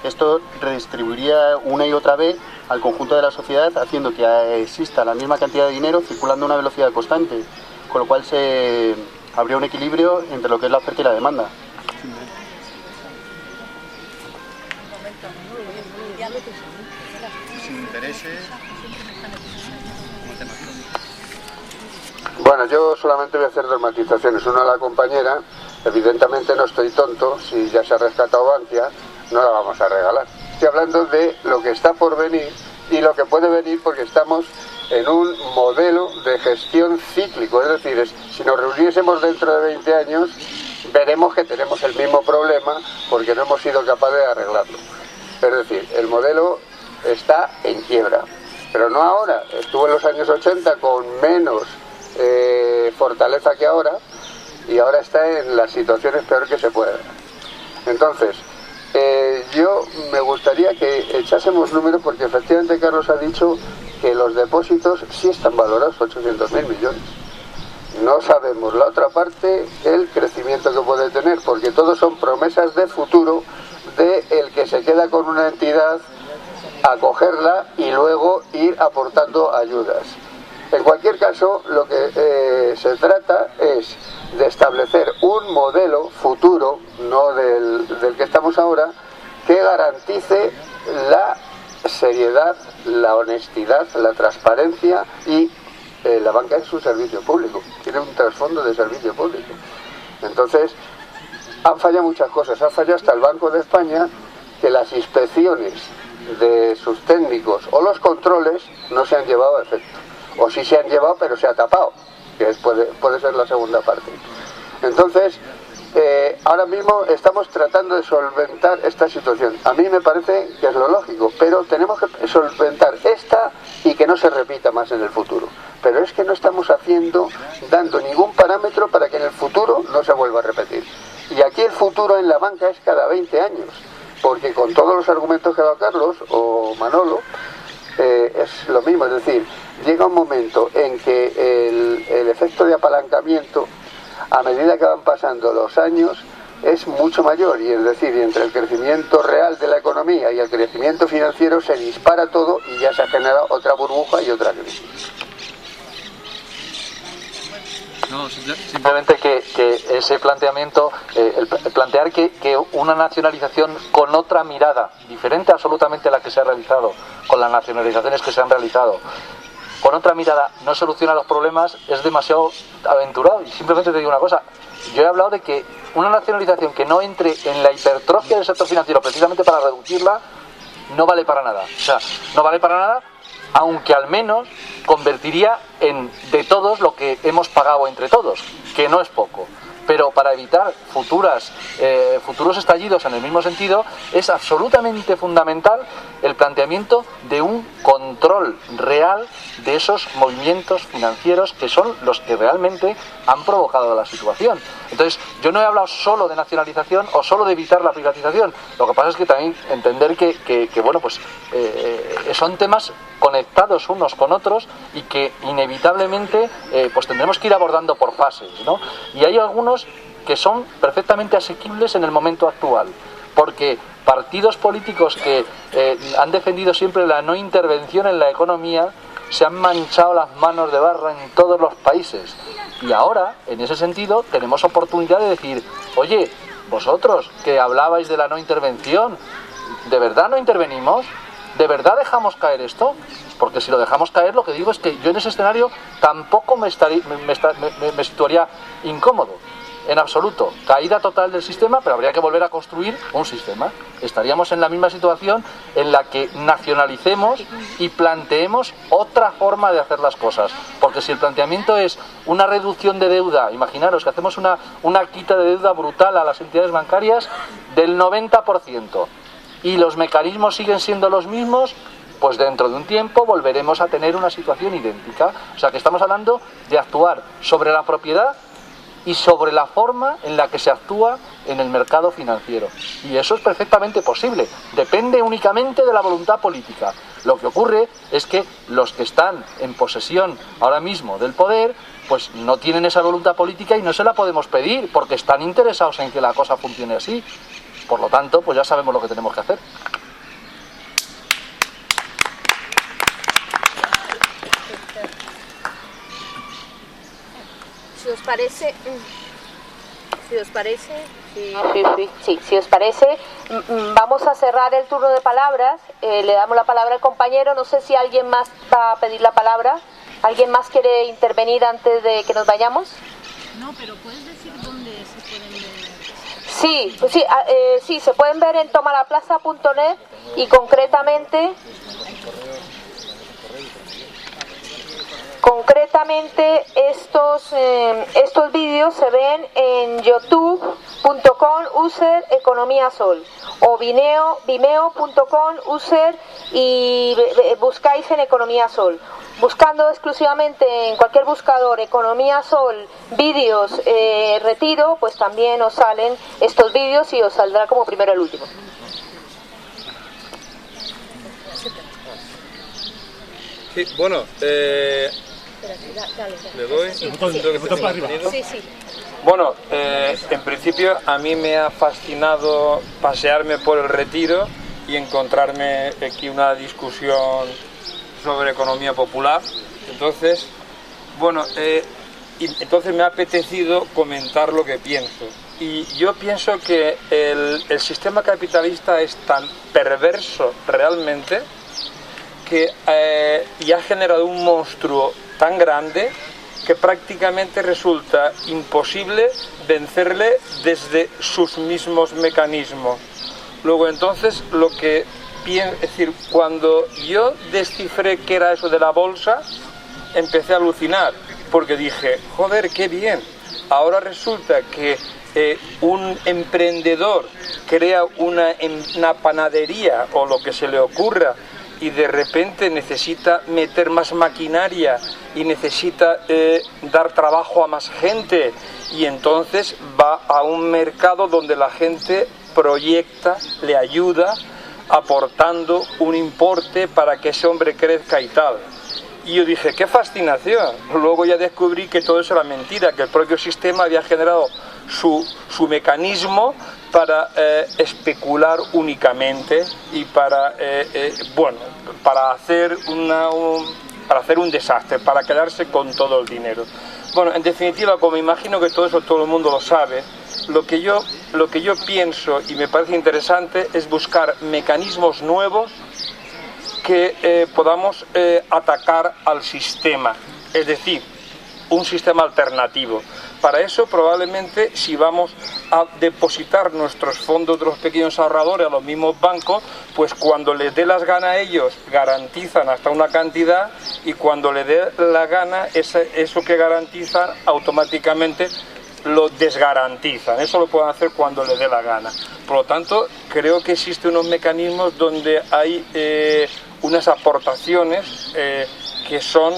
esto redistribuiría una y otra vez al conjunto de la sociedad, haciendo que exista la misma cantidad de dinero circulando a una velocidad constante, con lo cual habría un equilibrio entre lo que es la oferta y la demanda. Sin intereses. Bueno, yo solamente voy a hacer dos matizaciones. Una a la compañera, evidentemente no estoy tonto, si ya se ha rescatado Bankia, no la vamos a regalar. Estoy hablando de lo que está por venir y lo que puede venir, porque estamos en un modelo de gestión cíclico. Es decir, si nos reuniésemos dentro de 20 años, veremos que tenemos el mismo problema porque no hemos sido capaces de arreglarlo. Es decir, el modelo está en quiebra, pero no ahora. Estuvo en los años 80 con menos fortaleza que ahora, y ahora está en las situaciones peor que se puede. Entonces, yo me gustaría que echásemos números, porque efectivamente Carlos ha dicho que los depósitos sí están valorados 800.000 millones. No sabemos la otra parte, el crecimiento que puede tener, porque todos son promesas de futuro de el que se queda con una entidad, acogerla y luego ir aportando ayudas. En cualquier caso, lo que se trata es de establecer un modelo futuro, no del que estamos ahora, que garantice la seriedad, la honestidad, la transparencia, y la banca es un servicio público, tiene un trasfondo de servicio público. Entonces, han fallado muchas cosas, ha fallado hasta el Banco de España, que las inspecciones de sus técnicos o los controles no se han llevado a efecto. O sí se han llevado, pero se ha tapado, que puede ser la segunda parte. Entonces, ahora mismo estamos tratando de solventar esta situación. A mí me parece que es lo lógico, pero tenemos que solventar esta y que no se repita más en el futuro. Pero es que no estamos dando ningún parámetro para que en el futuro no se vuelva a repetir. Y aquí el futuro en la banca es cada 20 años, porque con todos los argumentos que ha dado Carlos o Manolo, es lo mismo. Es decir, llega un momento en que el efecto de apalancamiento, a medida que van pasando los años, es mucho mayor, y es decir, entre el crecimiento real de la economía y el crecimiento financiero se dispara todo y ya se ha generado otra burbuja y otra crisis. No, simplemente que ese planteamiento, el plantear que una nacionalización con otra mirada, diferente absolutamente a la que se ha realizado, con las nacionalizaciones que se han realizado, con otra mirada no soluciona los problemas, es demasiado aventurado. Y simplemente te digo una cosa, yo he hablado de que una nacionalización que no entre en la hipertrofia del sector financiero precisamente para reducirla, no vale para nada. O sea, no vale para nada, aunque al menos convertiría en de todos lo que hemos pagado entre todos, que no es poco. Pero para evitar futuros estallidos en el mismo sentido, es absolutamente fundamental el planteamiento de un control real de esos movimientos financieros que son los que realmente han provocado la situación. Entonces, yo no he hablado solo de nacionalización o solo de evitar la privatización. Lo que pasa es que también entender que bueno, pues son temas conectados unos con otros y que inevitablemente pues tendremos que ir abordando por fases, ¿no? Y hay algunos que son perfectamente asequibles en el momento actual, porque partidos políticos que han defendido siempre la no intervención en la economía se han manchado las manos de barro en todos los países, y ahora, en ese sentido, tenemos oportunidad de decir, oye, vosotros que hablabais de la no intervención, ¿de verdad no intervenimos? ¿De verdad dejamos caer esto? Porque si lo dejamos caer, lo que digo es que yo en ese escenario tampoco me situaría incómodo, en absoluto. Caída total del sistema, pero habría que volver a construir un sistema. Estaríamos en la misma situación en la que nacionalicemos y planteemos otra forma de hacer las cosas. Porque si el planteamiento es una reducción de deuda, imaginaros que hacemos una quita de deuda brutal a las entidades bancarias del 90%, y los mecanismos siguen siendo los mismos, pues dentro de un tiempo volveremos a tener una situación idéntica. O sea que estamos hablando de actuar sobre la propiedad y sobre la forma en la que se actúa en el mercado financiero. Y eso es perfectamente posible. Depende únicamente de la voluntad política. Lo que ocurre es que los que están en posesión ahora mismo del poder, pues no tienen esa voluntad política y no se la podemos pedir, porque están interesados en que la cosa funcione así. Por lo tanto, pues ya sabemos lo que tenemos que hacer. Si os parece, si os parece, vamos a cerrar el turno de palabras. Le damos la palabra al compañero. No sé si alguien más va a pedir la palabra. ¿Alguien más quiere intervenir antes de que nos vayamos? No, pero ¿puedes decir dónde se pueden ver? Sí, pues sí, se pueden ver en tomalaplaza.net y concretamente estos vídeos se ven en youtube.com/user-economía-sol o vimeo.com/user y buscáis en Economía Sol. Buscando exclusivamente en cualquier buscador Economía Sol, vídeos, retiro, pues también os salen estos vídeos y os saldrá como primero el último. Sí, bueno, ¿le doy? Sí. Bueno, en principio a mí me ha fascinado pasearme por el Retiro y encontrarme aquí una discusión sobre economía popular. Entonces, bueno, entonces me ha apetecido comentar lo que pienso. Y yo pienso que el sistema capitalista es tan perverso realmente que y ha generado un monstruo tan grande que prácticamente resulta imposible vencerle desde sus mismos mecanismos. Luego entonces lo que es decir, cuando yo descifré qué era eso de la bolsa, empecé a alucinar, porque dije, joder, qué bien, ahora resulta que un emprendedor crea una panadería o lo que se le ocurra y de repente necesita meter más maquinaria y necesita dar trabajo a más gente, y entonces va a un mercado donde la gente proyecta, le ayuda aportando un importe para que ese hombre crezca y tal. Y yo dije, qué fascinación. Luego ya descubrí que todo eso era mentira, que el propio sistema había generado su mecanismo para especular únicamente y para hacer un desastre, para quedarse con todo el dinero. Bueno, en definitiva, como imagino que todo eso todo el mundo lo sabe, lo que yo pienso y me parece interesante es buscar mecanismos nuevos que podamos atacar al sistema, es decir, un sistema alternativo. Para eso, probablemente, si vamos a depositar nuestros fondos de los pequeños ahorradores a los mismos bancos, pues cuando les dé las ganas a ellos, garantizan hasta una cantidad, y cuando les dé la gana, eso que garantizan, automáticamente lo desgarantizan. Eso lo pueden hacer cuando les dé la gana. Por lo tanto, creo que existen unos mecanismos donde hay unas aportaciones que son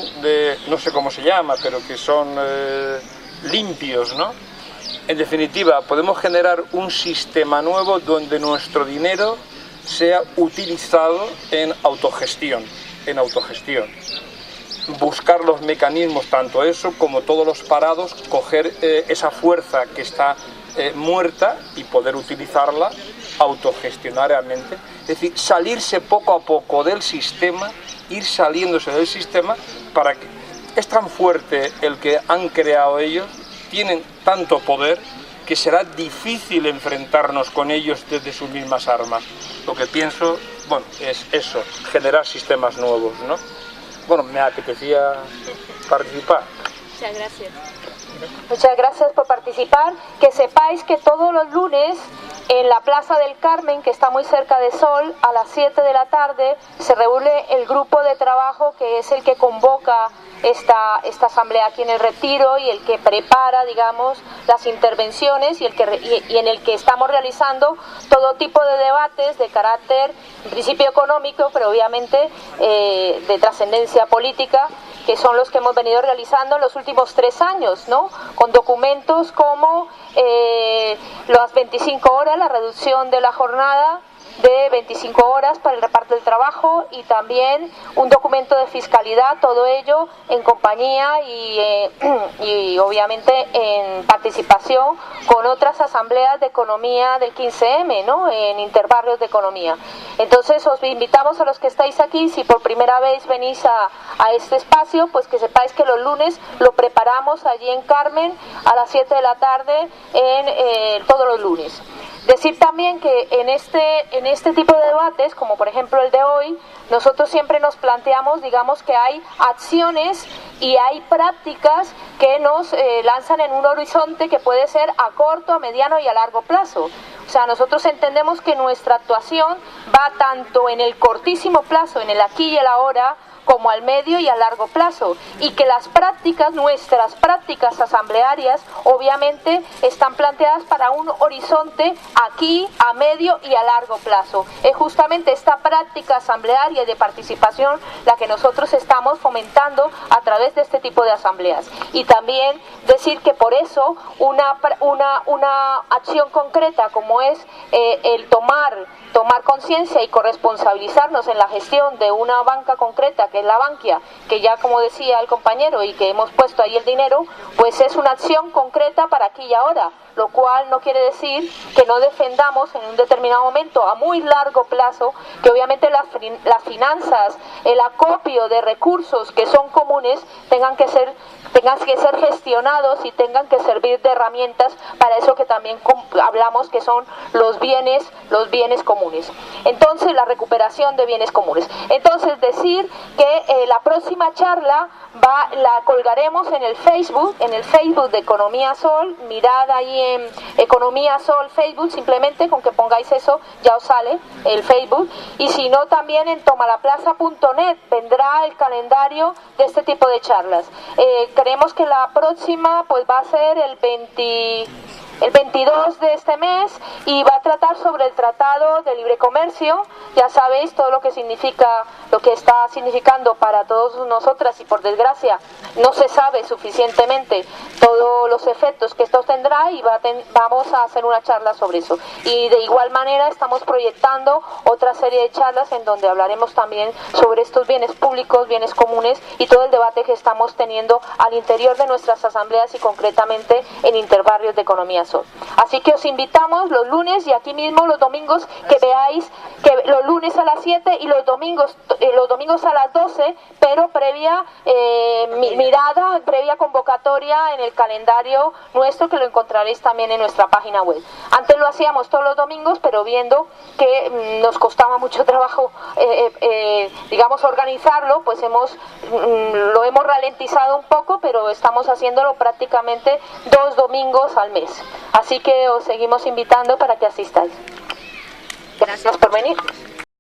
no sé cómo se llama, pero que son limpios, ¿no? En definitiva, podemos generar un sistema nuevo donde nuestro dinero sea utilizado en autogestión. Buscar los mecanismos, tanto eso como todos los parados, coger esa fuerza que está muerta y poder utilizarla autogestionariamente. Es decir, salirse poco a poco del sistema, ir saliéndose del sistema, para que es tan fuerte el que han creado ellos, tienen tanto poder, que será difícil enfrentarnos con ellos desde sus mismas armas. Lo que pienso, bueno, es eso, generar sistemas nuevos, ¿no? Bueno, me apetecía participar. Muchas gracias. Muchas gracias por participar. Que sepáis que todos los lunes en la Plaza del Carmen, que está muy cerca de Sol, a las 7 de la tarde se reúne el grupo de trabajo que es el que convoca esta asamblea aquí en el Retiro y el que prepara, digamos, las intervenciones y en el que estamos realizando todo tipo de debates de carácter, en principio económico, pero obviamente de trascendencia política, que son los que hemos venido realizando en los últimos 3 años, ¿no? Con documentos como las 25 horas, la reducción de la jornada de 25 horas para el reparto del trabajo, y también un documento de fiscalidad, todo ello en compañía y obviamente en participación con otras asambleas de economía del 15M, ¿no? En interbarrios de economía. Entonces os invitamos a los que estáis aquí, si por primera vez venís a este espacio, pues que sepáis que los lunes lo preparamos allí en Carmen a las 7 de la tarde, todos los lunes. Decir también que en este tipo de debates, como por ejemplo el de hoy, nosotros siempre nos planteamos, digamos, que hay acciones y hay prácticas que nos lanzan en un horizonte que puede ser a corto, a mediano y a largo plazo. O sea, nosotros entendemos que nuestra actuación va tanto en el cortísimo plazo, en el aquí y el ahora, como al medio y a largo plazo, y que las prácticas, nuestras prácticas asamblearias, obviamente están planteadas para un horizonte aquí, a medio y a largo plazo. Es justamente esta práctica asamblearia y de participación la que nosotros estamos fomentando a través de este tipo de asambleas. Y también decir que por eso una acción concreta como es el tomar conciencia y corresponsabilizarnos en la gestión de una banca concreta, que es la Bankia, que ya, como decía el compañero, y que hemos puesto ahí el dinero, pues es una acción concreta para aquí y ahora, lo cual no quiere decir que no defendamos en un determinado momento a muy largo plazo que obviamente las finanzas, el acopio de recursos que son comunes tengan que ser gestionados y tengan que servir de herramientas para eso que también hablamos, que son los bienes comunes. Entonces, la recuperación de bienes comunes. Entonces, decir que la próxima charla la colgaremos en el Facebook de Economía Sol. Mirad ahí en Economía Sol Facebook, simplemente con que pongáis eso ya os sale el Facebook, y si no, también en tomalaplaza.net vendrá el calendario de este tipo de charlas. Creemos que la próxima pues va a ser el el 22 de este mes y va a tratar sobre el Tratado de Libre Comercio. Ya sabéis todo lo que significa, lo que está significando para todos nosotras y por desgracia no se sabe suficientemente todos los efectos que esto tendrá y vamos a hacer una charla sobre eso. Y de igual manera estamos proyectando otra serie de charlas en donde hablaremos también sobre estos bienes públicos, bienes comunes y todo el debate que estamos teniendo al interior de nuestras asambleas y concretamente en interbarrios de Economía Sol. Así que os invitamos los lunes y aquí mismo los domingos que veáis que los lunes a las 7 y los domingos a las 12, pero previa mirada, previa convocatoria en el calendario nuestro, que lo encontraréis también en nuestra página web. Antes lo hacíamos todos los domingos, pero viendo que nos costaba mucho trabajo digamos organizarlo, pues lo hemos ralentizado un poco, pero estamos haciéndolo prácticamente 2 domingos al mes. Así que os seguimos invitando para que asistáis. Gracias por venir.